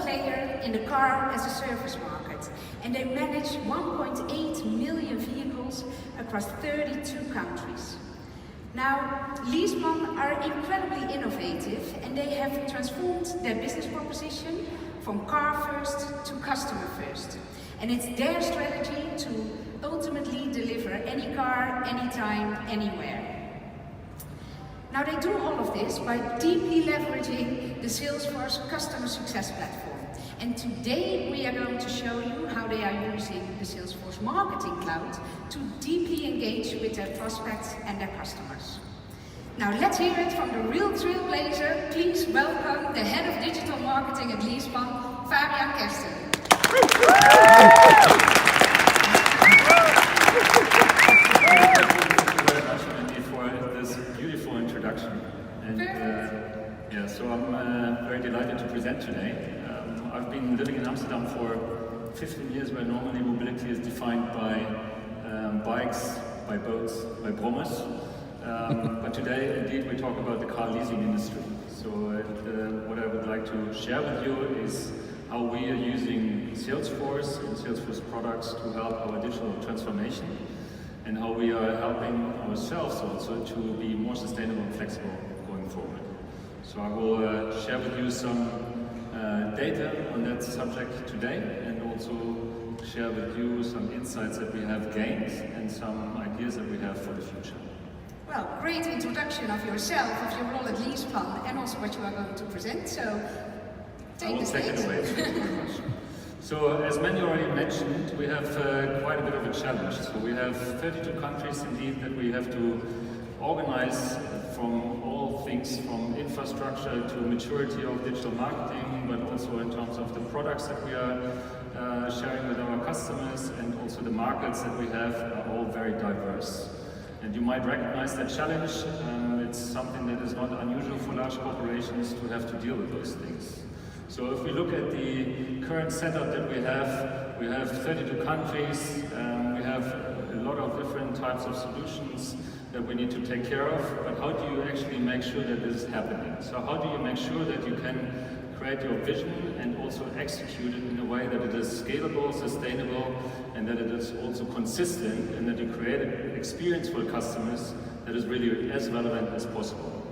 player in the car as a service market, and they manage 1.8 million vehicles across 32 countries. Now, Leaseman are incredibly innovative, and they have transformed their business proposition from car first to customer first. And it's their strategy to ultimately deliver any car, anytime, anywhere. Now, they do all of this by deeply leveraging the Salesforce customer success platform. And today we are going to show you how they are using the Salesforce Marketing Cloud to deeply engage with their prospects and their customers. Now let's hear it from the real trailblazer. Please welcome the Head of Digital Marketing at Leaseman, Fabian Kersten. Yeah, so I'm very delighted to present today. I've been living in Amsterdam for 15 years, where normally mobility is defined by bikes, by boats, by brommers. But today, indeed, we talk about the car leasing industry. So what I would like to share with you is how we are using Salesforce and Salesforce products to help our digital transformation, and how we are helping ourselves also to be more sustainable and flexible going forward. So I will share with you some data on that subject today, and also share with you some insights that we have gained and some ideas that we have for the future. Well, great introduction of yourself, of your role at Leaseman, and also what you are going to present. So take the stage. I will take it away. Thank you very much. So, as many already mentioned, we have quite a bit of a challenge. So we have 32 countries indeed that we have to organize, from all things from infrastructure to maturity of digital marketing, but also in terms of the products that we are sharing with our customers, and also the markets that we have are all very diverse. And you might recognize that challenge. It's something that is not unusual for large corporations to have to deal with those things. So if we look at the current setup that we have 32 countries, we have a lot of different types of solutions that we need to take care of, but how do you actually make sure that this is happening? So how do you make sure that you can create your vision and also execute it in a way that it is scalable, sustainable, and that it is also consistent, and that you create an experience for customers that is really as relevant as possible?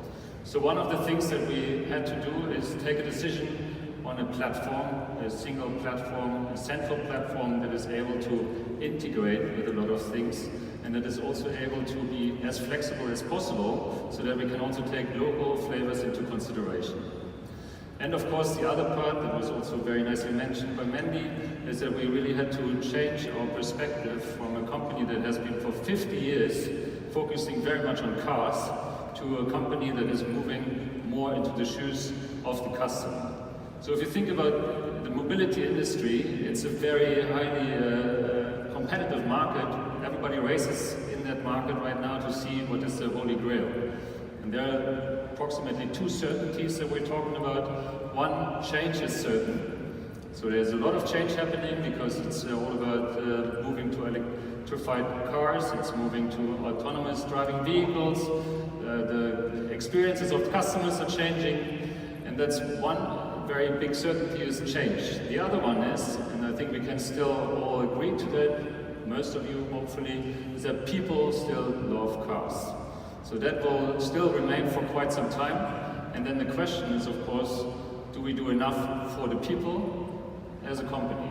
So one of the things that we had to do is take a decision on a platform, a single platform, a central platform that is able to integrate with a lot of things, and that is also able to be as flexible as possible, so that we can also take local flavors into consideration. And of course, the other part that was also very nicely mentioned by Mandy is that we really had to change our perspective from a company that has been for 50 years focusing very much on cars to a company that is moving more into the shoes of the customer. So if you think about the mobility industry, it's a very highly competitive market. Everybody races in that market right now to see what is the holy grail. And there are approximately two certainties that we're talking about. One, change is certain. So there's a lot of change happening because it's all about moving to electrified cars, it's moving to autonomous driving vehicles, the experiences of customers are changing, and that's one very big certainty, is change. The other one is, and I think we can still all agree to that, most of you hopefully, is that people still love cars. So that will still remain for quite some time. And then the question is, of course, do we do enough for the people as a company?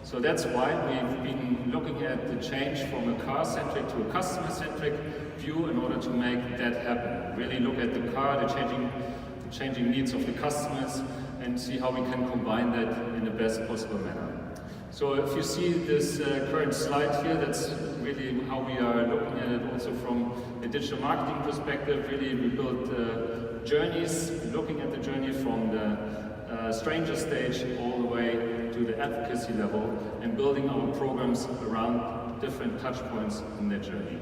So that's why we've been looking at the change from a car-centric to a customer-centric view in order to make that happen. Really look at the car, the changing needs of the customers, and see how we can combine that in the best possible manner. So if you see this current slide here, that's really how we are looking at it also from a digital marketing perspective. Really, we built journeys, looking at the journey from the stranger stage all the way to the advocacy level, and building our programs around different touch points in their journey.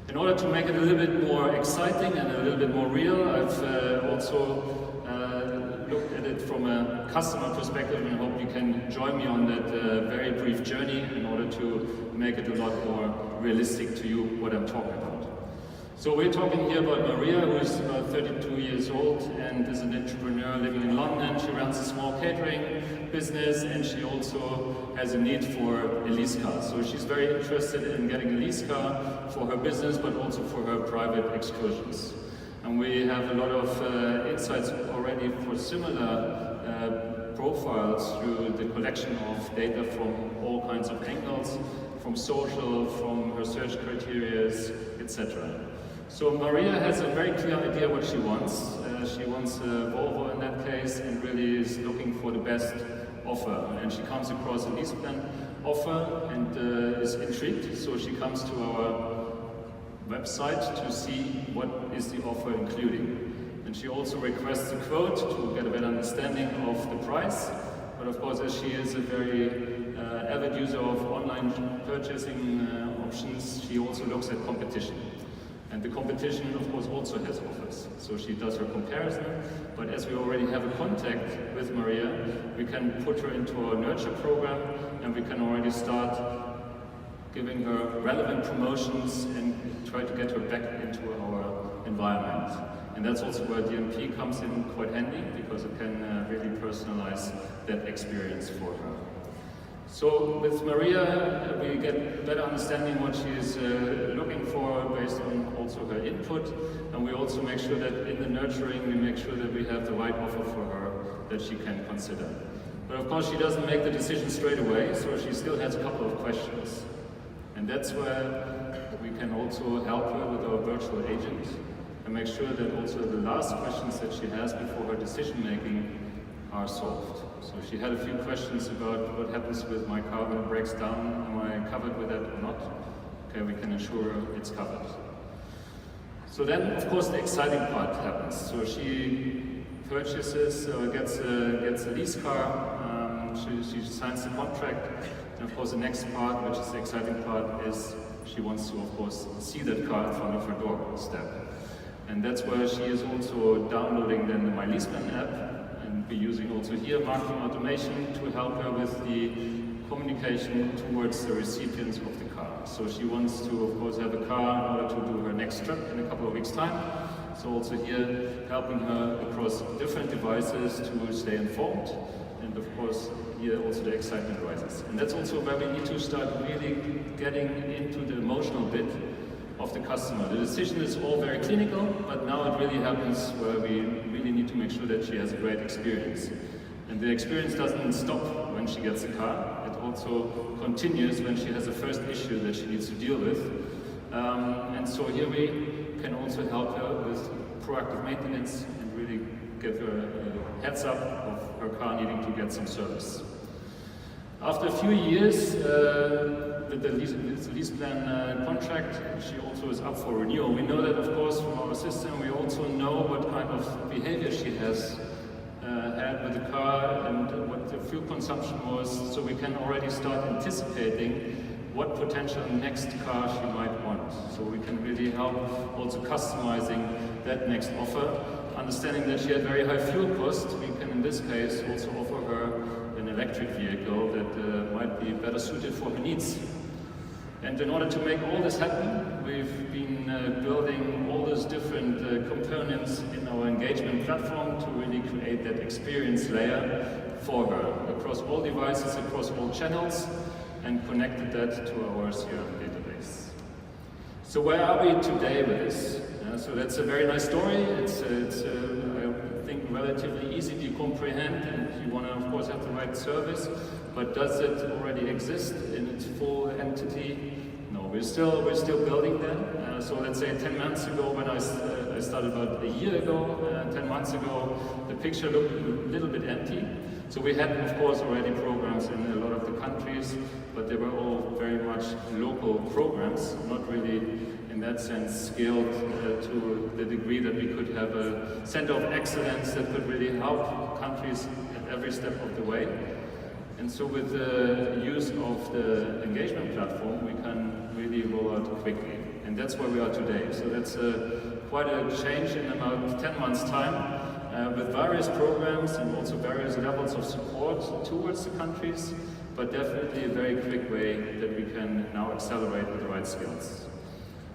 In order to make it a little bit more exciting and a little bit more real, I've also looked at it from a customer perspective, and I hope you can join me on that very brief journey in order to make it a lot more realistic to you what I'm talking about. So we're talking here about Maria, who is about 32 years old and is an entrepreneur living in London. She runs a small catering business and she also has a need for a lease car. So she's very interested in getting a lease car for her business, but also for her private excursions. And we have a lot of insights already for similar profiles through the collection of data from all kinds of angles, from social, from her search criteria, etc. So Maria has a very clear idea what she wants. She wants a Volvo in that case and really is looking for the best offer. And she comes across a lease plan offer and is intrigued. So she comes to our website to see what is the offer including. And she also requests a quote to get a better understanding of the price. But of course, as she is a very avid user of online purchasing options, she also looks at competition. And the competition, of course, also has offers. So she does her comparison, but as we already have a contact with Maria, we can put her into our nurture program and we can already start giving her relevant promotions and try to get her back into our environment. And that's also where DMP comes in quite handy, because it can really personalize that experience for her. So with Maria, we get a better understanding what she is looking for based on also her input, and we also make sure that in the nurturing we make sure that we have the right offer for her that she can consider. But of course she doesn't make the decision straight away, so she still has a couple of questions. And that's where we can also help her with our virtual agent and make sure that also the last questions that she has before her decision making are solved. So she had a few questions about what happens with my car when it breaks down. Am I covered with that or not? Okay, we can ensure it's covered. So then, of course, the exciting part happens. So she purchases, gets a lease car, she signs the contract, and of course the next part, which is the exciting part, is she wants to, of course, see that car in front of her doorstep. And that's where she is also downloading then the My Leaseplan app, and be using also here marketing automation to help her with the communication towards the recipients of the car. So she wants to, of course, have a car in order to do her next trip in a couple of weeks' time. So also here helping her across different devices to stay informed. And of course, here also the excitement rises. And that's also where we need to start really getting into the emotional bit of the customer. The decision is all very clinical, but now it really happens where we really need to make sure that she has a great experience. And the experience doesn't stop when she gets a car, it also continues when she has a first issue that she needs to deal with. And so here we can also help her with proactive maintenance and really give her a heads up of her car needing to get some service. After a few years, with the lease plan contract, she also is up for renewal. We know that, of course, from our system. We also know what kind of behavior she has had with the car and what the fuel consumption was, so we can already start anticipating what potential next car she might want. So we can really help also customizing that next offer. Understanding that she had very high fuel costs, we can in this case also offer her an electric vehicle that might be better suited for her needs. And in order to make all this happen, we've been building all those different components in our engagement platform to really create that experience layer for her across all devices, across all channels, and connected that to our CRM database. So where are we today with this? So that's a very nice story. It's I think, relatively easy to comprehend, and you want to, of course, have the right service. But does it already exist in its full entity? No, we're still building that. So let's say 10 months ago, when I started about a year ago, 10 months ago, the picture looked a little bit empty. So we had, of course, already programs in a lot of the countries, but they were all very much local programs, not really in that sense scaled to the degree that we could have a center of excellence that could really help countries at every step of the way. And so with the use of the engagement platform, we can really roll out quickly. And that's where we are today. So that's quite a change in about 10 months' time, with various programs and also various levels of support towards the countries, but definitely a very quick way that we can now accelerate with the right skills.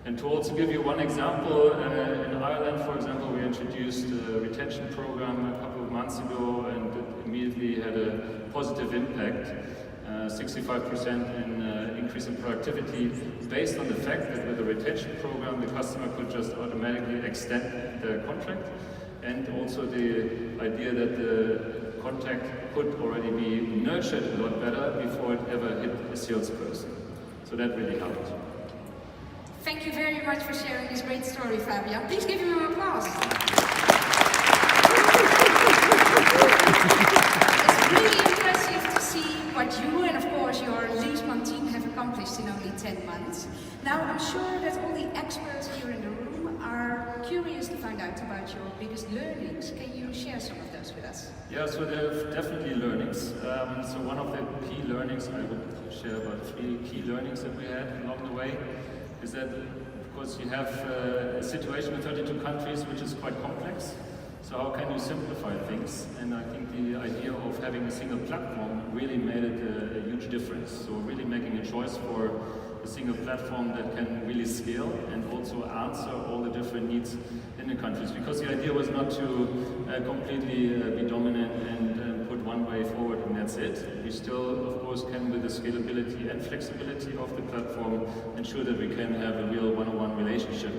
And to also give you one example, in Ireland, for example, we introduced a retention program a couple of months ago, and it immediately had a positive impact. 65% in increase in productivity, based on the fact that with the retention program the customer could just automatically extend their contract, and also the idea that the contact could already be nurtured a lot better before it ever hit a salesperson. So that really helped. Thank you very much for sharing this great story, Fabian. Please give him an applause. It's really impressive to see what you and of course your Leesman team have accomplished in only 10 months. Now I'm sure that all the experts here in the room are curious to find out about your biggest learnings. Can you share some of those with us? Yeah, so there are definitely learnings. So one of the key learnings, I would share about 3 key learnings that we had along the way, is that of course you have a situation in 32 countries which is quite complex. So how can you simplify things? And I think the idea of having a single platform really made it a huge difference. So really making a choice for a single platform that can really scale and also answer all the different needs in the countries. Because the idea was not to completely be dominant and put one way forward and that's it. We still, of course, can, with the scalability and flexibility of the platform, ensure that we can have a real one-on-one relationship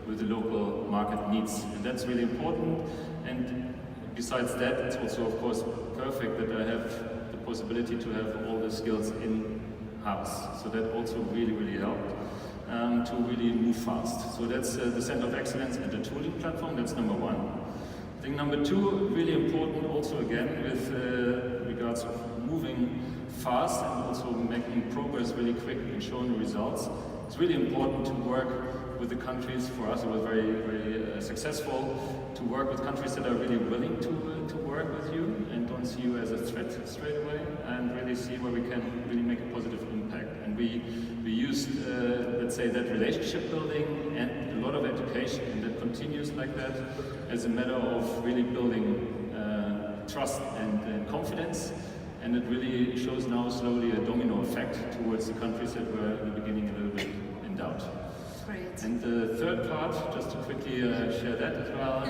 with the local market needs. And that's really important. And besides that, it's also, of course, perfect that I have the possibility to have all the skills in-house. So that also really, really helped to really move fast. So that's the Center of Excellence and the tooling platform. That's number 1. I think number 2, really important also again with regards of moving fast and also making progress really quick and showing results. It's really important to work with the countries. For us it was very, very successful to work with countries that are really willing to work with you and don't see you as a threat straight away, and really see where we can really make a positive impact. And we used, let's say, that relationship building and a lot of education, and that continues like that, as a matter of really building trust and confidence. And it really shows now slowly a domino effect towards the countries that were in the beginning a little bit in doubt. Great. And the third part, just to quickly share that as well,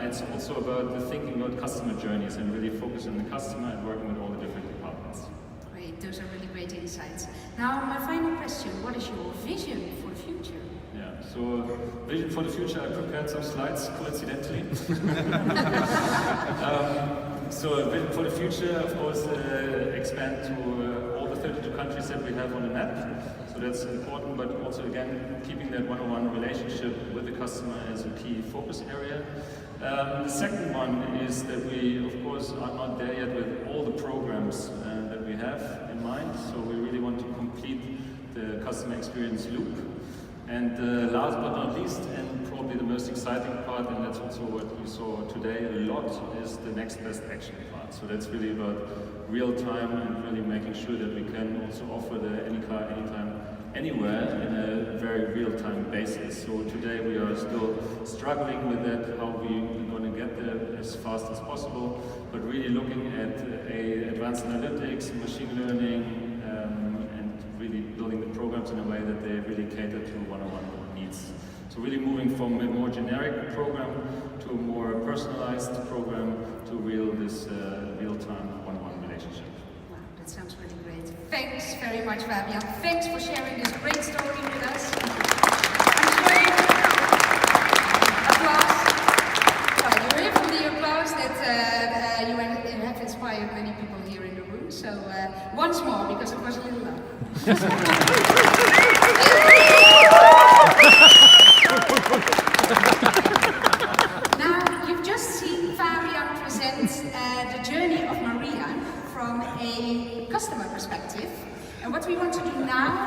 it's also about the thinking about customer journeys and really focus on the customer and working with all the different departments. Great, those are really great insights. Now my final question, what is your vision for the future? Yeah, so vision for the future, I prepared some slides, coincidentally. So vision for the future, of course, expand to all the 32 countries that we have on the map. So that's important, but also again, keeping that one-on-one relationship with the customer as a key focus area. The second one is that we, of course, are not there yet with all the programs that we have in mind. So we really want to complete the customer experience loop. And last but not least, and probably the most exciting part, and that's also what you saw today a lot, is the next best action part. So that's really about real time and really making sure that we can also offer the any car, anytime, anywhere in a very real-time basis. So today we are still struggling with that, how we're going to get there as fast as possible, but really looking at advanced analytics, machine learning, really building the programs in a way that they really cater to one-on-one needs. So really moving from a more generic program to a more personalized program to real-time one-on-one relationship. Wow, that sounds really great. Thanks very much, Fabian. Thanks for sharing this great story with us. I'm sure applause. Well, you hear from the applause that you have inspired many people here in the room. So once more, because it was a little loud. Now, you've just seen Fabian present the journey of Maria from a customer perspective. And what we want to do now